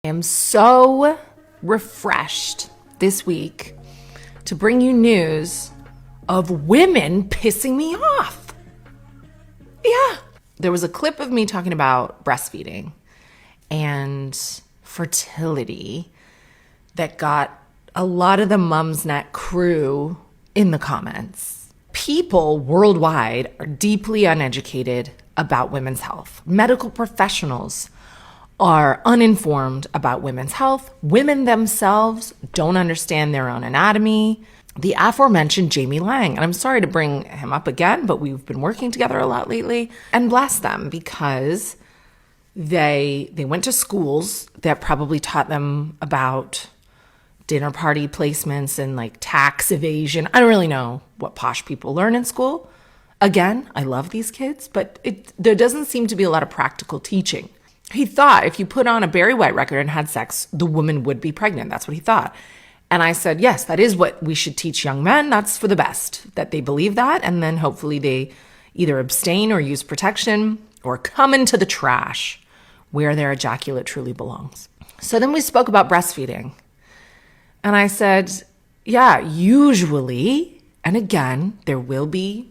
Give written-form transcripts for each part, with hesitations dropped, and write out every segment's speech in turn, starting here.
I am so refreshed this week to bring you news of women pissing me off. Yeah. There was a clip of me talking about breastfeeding and fertility that got a lot of the Mumsnet crew in the comments. People worldwide are deeply uneducated about women's health. Medical professionals are uninformed about women's health. Women themselves don't understand their own anatomy. The aforementioned Jamie Lang, and I'm sorry to bring him up again, but we've been working together a lot lately, and bless them because they went to schools that probably taught them about dinner party placements and like tax evasion. I don't really know what posh people learn in school. Again, I love these kids, but there doesn't seem to be a lot of practical teaching. He thought if you put on a Barry White record and had sex, the woman would be pregnant. That's what he thought. And I said, yes, that is what we should teach young men. That's for the best, that they believe that. And then hopefully they either abstain or use protection or come into the trash where their ejaculate truly belongs. So then we spoke about breastfeeding. And I said, yeah, usually, and again, there will be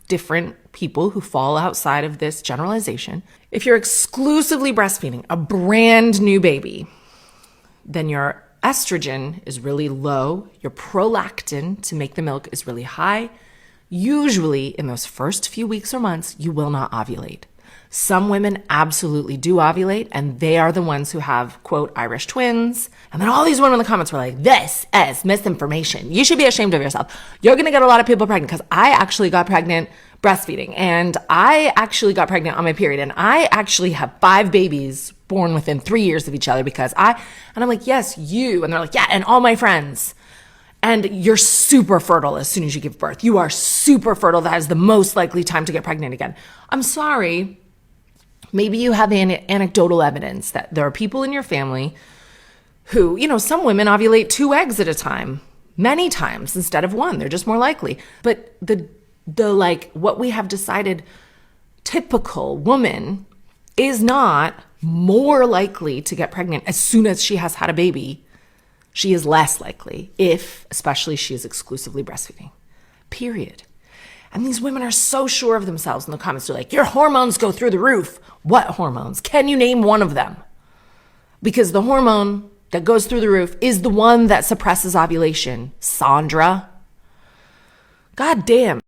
different people who fall outside of this generalization. If you're exclusively breastfeeding a brand new baby, then your estrogen is really low. Your prolactin to make the milk is really high. Usually in those first few weeks or months, you will not ovulate. Some women absolutely do ovulate, and they are the ones who have, quote, Irish twins. And then all these women in the comments were like, this is misinformation. You should be ashamed of yourself. You're going to get a lot of people pregnant, because I actually got pregnant breastfeeding, and I actually got pregnant on my period, and I actually have 5 babies born within 3 years of each other and I'm like, yes, you. And they're like, yeah, and all my friends. And you're super fertile as soon as you give birth. You are super fertile. That is the most likely time to get pregnant again. I'm sorry. Maybe you have anecdotal evidence that there are people in your family who, some women ovulate 2 eggs at a time, many times instead of 1. They're just more likely. But the what we have decided, typical woman is not more likely to get pregnant as soon as she has had a baby. She is less likely if, especially, she is exclusively breastfeeding, period. And these women are so sure of themselves in the comments. They're like, your hormones go through the roof. What hormones? Can you name one of them? Because the hormone that goes through the roof is the one that suppresses ovulation. Sandra. God damn.